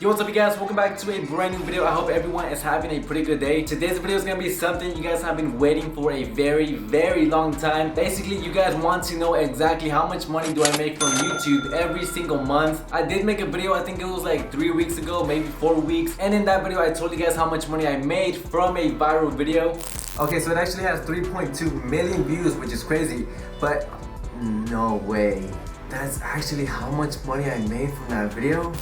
Yo, what's up you guys? Welcome back to a brand new video. I hope everyone is having a pretty good day. Today's video is gonna be something you guys have been waiting for a very long time. Basically, you guys want to know exactly how much money do I make from YouTube every single month. I did make a video, I think it was like 3 weeks ago, maybe 4 weeks. And in that video, I told you guys how much money I made from a viral video. Okay, so it actually has 3.2 million views, which is crazy. But no way. That's actually how much money I made from that video?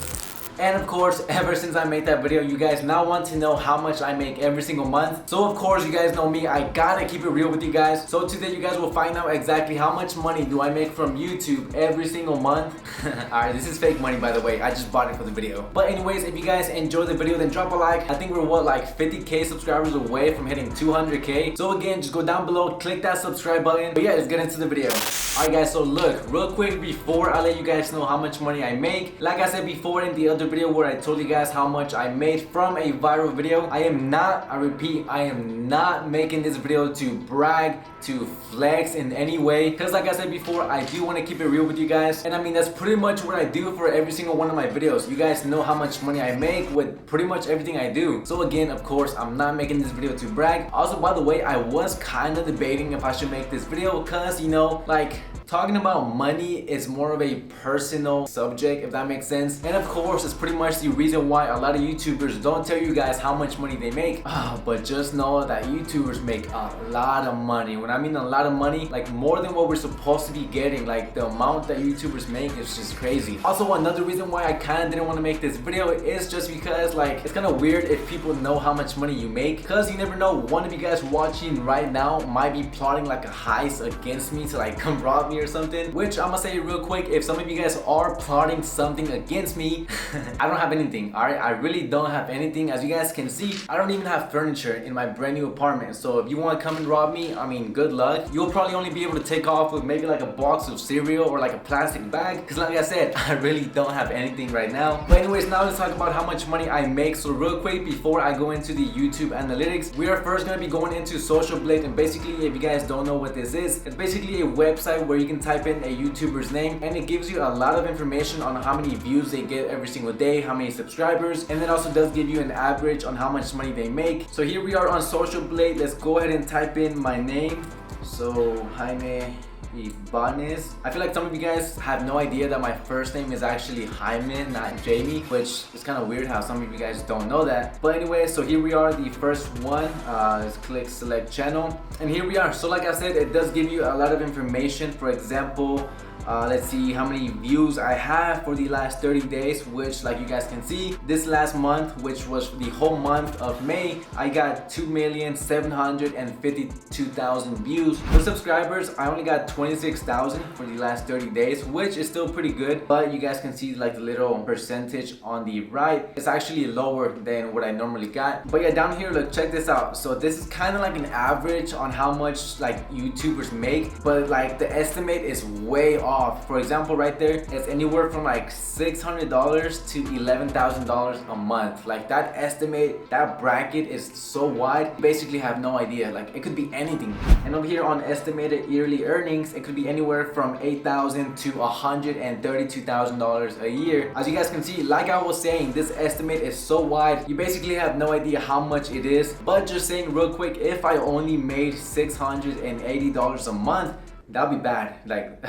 And of course, ever since I made that video, you guys now want to know how much I make every single month. So of course, you guys know me, I gotta keep it real with you guys. So today you guys will find out exactly how much money do I make from YouTube every single month. Alright, this is fake money by the way, I just bought it for the video. But anyways, if you guys enjoyed the video, then drop a like. I think we're like 50k subscribers away from hitting 200k. So again, just go down below, click that subscribe button. But yeah, let's get into the video. Alright guys, so look, real quick before I let you guys know how much money I make. Like I said before in the other video where I told you guys how much I made from a viral video, I repeat, I am not making this video to brag, to flex in any way. Because like I said before, I do want to keep it real with you guys. And I mean, that's pretty much what I do for every single one of my videos. You guys know how much money I make with pretty much everything I do. So again, of course, I'm not making this video to brag. Also, by the way, I was kind of debating if I should make this video because, you know, like, talking about money is more of a personal subject, if that makes sense. And of course, it's pretty much the reason why a lot of YouTubers don't tell you guys how much money they make. But just know that YouTubers make a lot of money. When I mean a lot of money, like more than what we're supposed to be getting. Like the amount that YouTubers make is just crazy. Also, another reason why I kind of didn't want to make this video is just because like it's kind of weird if people know how much money you make, because you never know, one of you guys watching right now might be plotting like a heist against me to like come rob me or something. Which I'm gonna say real quick, if some of you guys are plotting something against me, I don't have anything. Alright, I really don't have anything. As you guys can see, I don't even have furniture in my brand new apartment. So if you want to come and rob me, I mean, good luck. You'll probably only be able to take off with maybe like a box of cereal or like a plastic bag, because like I said, I really don't have anything right now. But anyways, now let's talk about how much money I make. So real quick, before I go into the YouTube analytics, we are first going to be going into Social Blade. And basically, if you guys don't know what this is, it's basically a website where you can type in a YouTuber's name and it gives you a lot of information on how many views they get every single day, how many subscribers, and it also does give you an average on how much money they make. So here we are on Social Blade. Let's go ahead and type in my name. So Jaime Ibanez. I feel like some of you guys have no idea that my first name is actually Jaime, not Jamie, which is kind of weird how some of you guys don't know that. But anyway, so here we are, the first one. Let's click select channel, and here we are. So like I said, it does give you a lot of information. For example, let's see how many views I have for the last 30 days, which like you guys can see, this last month, which was the whole month of May, I got 2,752,000 views. For subscribers, I only got 26,000 for the last 30 days, which is still pretty good. But you guys can see like the little percentage on the right, it's actually lower than what I normally got. But yeah, down here, look, check this out. So this is kind of like an average on how much like YouTubers make, but like the estimate is way off. For example, right there, it's anywhere from like $600 to $11,000 a month. Like that estimate, that bracket is so wide, you basically have no idea. Like it could be anything. And over here on estimated yearly earnings, it could be anywhere from $8,000 to $132,000 a year. As you guys can see, like I was saying, this estimate is so wide, you basically have no idea how much it is. But just saying real quick, if I only made $680 a month, that'd be bad. Like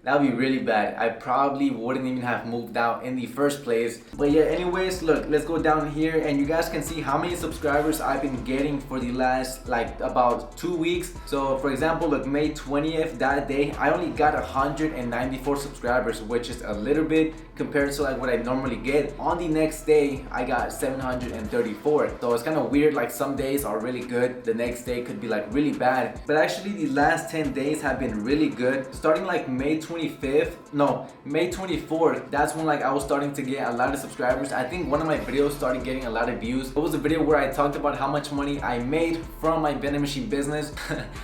that'd be really bad. I probably wouldn't even have moved out in the first place. But yeah, anyways, look, let's go down here and you guys can see how many subscribers I've been getting for the last like about 2 weeks. So for example, look, May 20th, that day, I only got 194 subscribers, which is a little bit compared to like what I normally get. On the next day, I got 734. So it's kind of weird, like some days are really good, the next day could be like really bad. But actually the last 10 days have been really good. Starting like May 24th, that's when like I was starting to get a lot of subscribers. I think one of my videos started getting a lot of views. It was a video where I talked about how much money I made from my vending machine business.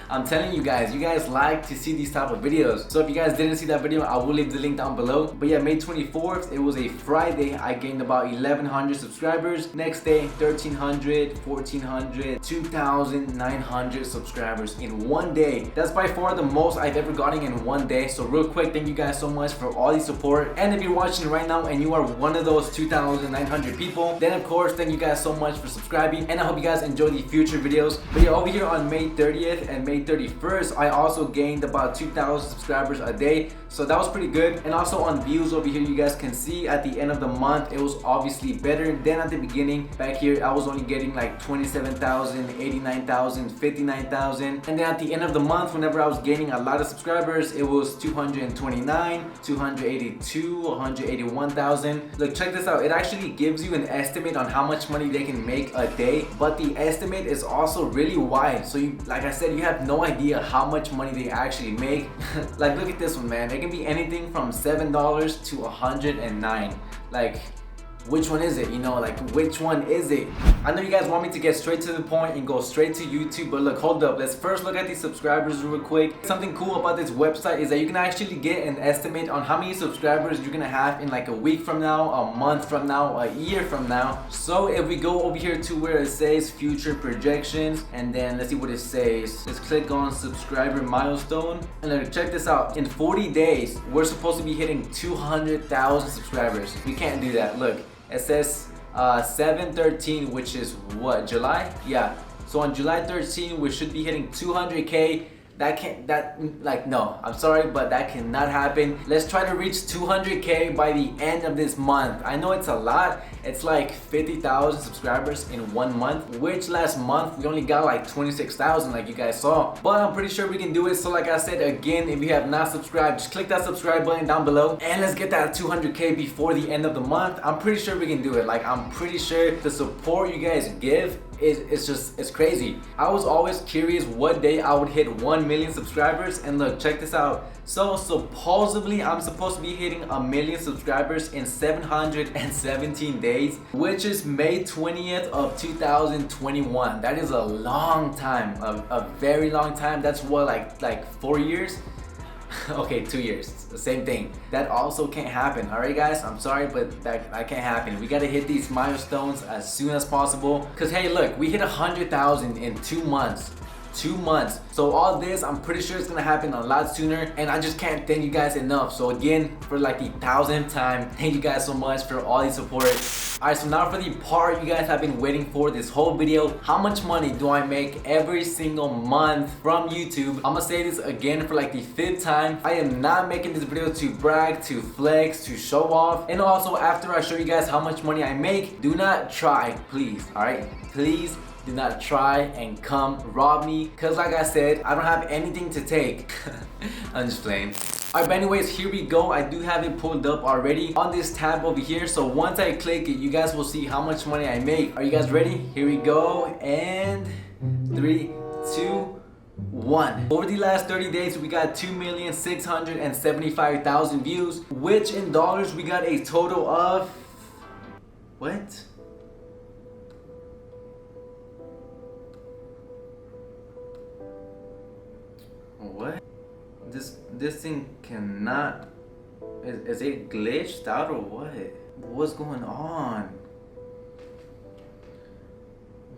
I'm telling you guys like to see these type of videos. So if you guys didn't see that video, I will leave the link down below. But yeah, May 24th, it was a Friday, I gained about 1,100 subscribers. Next day, 1,300, 1,400, 2,900 subscribers in one day. That's by far the most I've ever gotten in one day. So real quick, quick, thank you guys so much for all the support. And if you're watching right now and you are one of those 2,900 people, then of course thank you guys so much for subscribing, and I hope you guys enjoy the future videos. But yeah, over here on May 30th and May 31st, I also gained about 2,000 subscribers a day, so that was pretty good. And also on views over here, you guys can see at the end of the month it was obviously better than at the beginning. Back here I was only getting like 27,000, 89,000, 59,000, and then at the end of the month, whenever I was gaining a lot of subscribers, it was 229, 282, 181,000. Look, check this out. It actually gives you an estimate on how much money they can make a day, but the estimate is also really wide. So you, like I said, you have no idea how much money they actually make. Like, look at this one, man. It can be anything from $7 to 109. Like, which one is it? You know, like, which one is it? I know you guys want me to get straight to the point and go straight to YouTube, but look, hold up. Let's first look at these subscribers real quick. Something cool about this website is that you can actually get an estimate on how many subscribers you're gonna have in like a week from now, a month from now, a year from now. So if we go over here to where it says future projections, and then let's see what it says. Let's click on subscriber milestone, and then check this out. In 40 days, we're supposed to be hitting 200,000 subscribers. We can't do that. Look. It says 7/13, which is what, July? Yeah. So on July 13, we should be hitting 200K. No, I'm sorry, but that cannot happen. Let's try to reach 200K by the end of this month. I know it's a lot. It's like 50,000 subscribers in 1 month, which last month we only got like 26,000 like you guys saw. But I'm pretty sure we can do it. So like I said, again, if you have not subscribed, just click that subscribe button down below and let's get that 200K before the end of the month. I'm pretty sure we can do it. Like, I'm pretty sure the support you guys give it's crazy. I was always curious what day I would hit 1 million subscribers, and look, check this out. So supposedly I'm supposed to be hitting 1 million subscribers in 717 days, which is May 20th of 2021. That is a long time, a very long time. That's what, like 4 years? Okay, 2 years, the same thing. That also can't happen. All right, guys, I'm sorry, but that can't happen. We gotta hit these milestones as soon as possible. Cause hey, look, we hit 100,000 in 2 months. 2 months. So all this, I'm pretty sure it's gonna happen a lot sooner, and I just can't thank you guys enough. So again, for like the 1,000th time, thank you guys so much for all the support. Alright, so now for the part you guys have been waiting for this whole video. How much money do I make every single month from YouTube? I'm gonna say this again for like the 5th time. I am not making this video to brag, to flex, to show off. And also, after I show you guys how much money I make, do not try, please, alright? Please do not try and come rob me, because like I said, I don't have anything to take. I'm just playing. Alright, but anyways, here we go. I do have it pulled up already on this tab over here. So once I click it, you guys will see how much money I make. Are you guys ready? Here we go. And 3, 2, 1. Over the last 30 days, we got 2,675,000 views, which in dollars, we got a total of... What? What? This thing cannot... Is it glitched out or what? What's going on?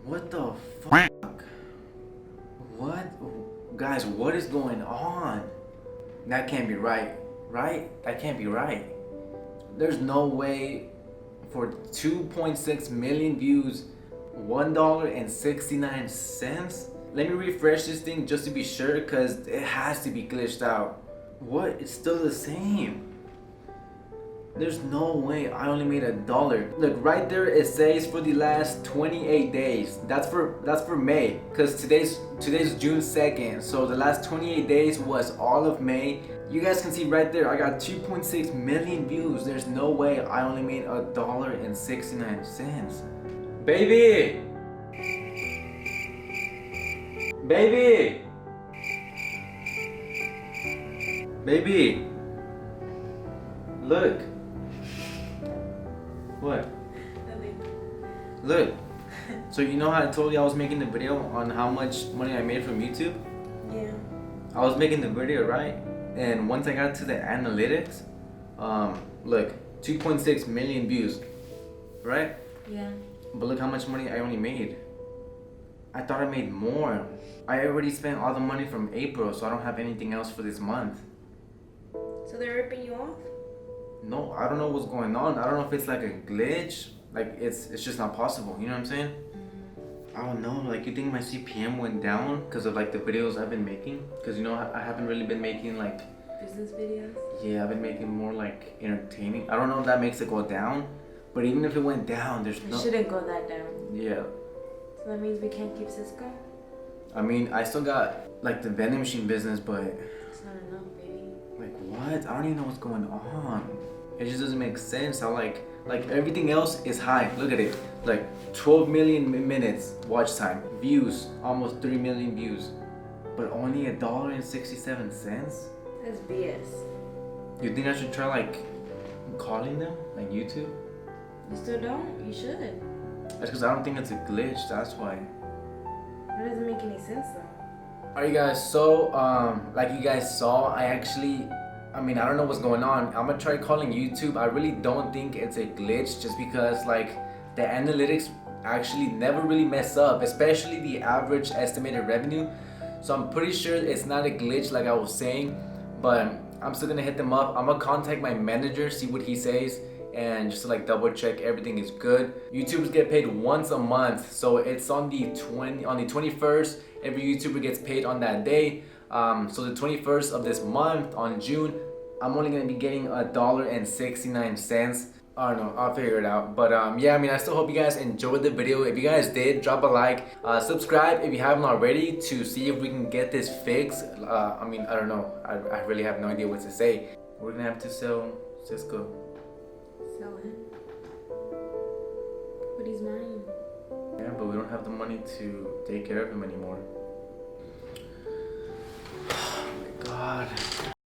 What the fuck? What? Guys, what is going on? That can't be right. Right? That can't be right. There's no way for 2.6 million views, $1.69? Let me refresh this thing just to be sure, because it has to be glitched out. What? It's still the same. There's no way I only made $1. Look, right there it says for the last 28 days. That's for May, because today's June 2nd. So the last 28 days was all of May. You guys can see right there, I got 2.6 million views. There's no way I only made $1.69. Baby! Baby! Baby! Look! What? Nothing. Look! So you know how I told you I was making the video on how much money I made from YouTube? Yeah. I was making the video, right? And once I got to the analytics, look, 2.6 million views, right? Yeah. But look how much money I only made. I thought I made more. I already spent all the money from April, so I don't have anything else for this month. So So they're ripping you off? No, I don't know what's going on. I don't know if it's like a glitch. Like it's just not possible. You know what I'm saying? I don't know. Like you think my CPM went down because of like the videos I've been making? Because you know I haven't really been making like Business videos? Yeah, I've been making more like entertaining. I don't know if that makes it go down, but even if it went down, there's It no. shouldn't go that down. Yeah. So that means we can't keep Cisco? I mean, I still got like the vending machine business, but It's not enough, baby. like what? I don't even know what's going on. It just doesn't make sense. How like everything else is high. Look at it. Like 12 million minutes watch time, views, almost 3 million views, but only $1.67. That's BS. You think I should try like calling them, like YouTube? You still don't? You should. That's because I don't think it's a glitch. That's why. That doesn't make any sense though. Alright guys, so like you guys saw, I mean I don't know what's going on. I'm gonna try calling YouTube. I really don't think it's a glitch just because like the analytics actually never really mess up, especially the average estimated revenue. So I'm pretty sure it's not a glitch like I was saying, but I'm still gonna hit them up. I'm gonna contact my manager, see what he says, and just to like double check everything is good. YouTubers get paid once a month, so it's on the 21st. Every YouTuber gets paid on that day. So the 21st of this month on June, I'm only gonna be getting $1.69. I don't know, I'll figure it out. But yeah, I mean, I still hope you guys enjoyed the video. If you guys did, drop a like, subscribe if you haven't already to see if we can get this fixed. I mean, I don't know, I really have no idea what to say. We're gonna have to sell Cisco. Sell him. But he's mine. Yeah, but we don't have the money to take care of him anymore. Oh my god.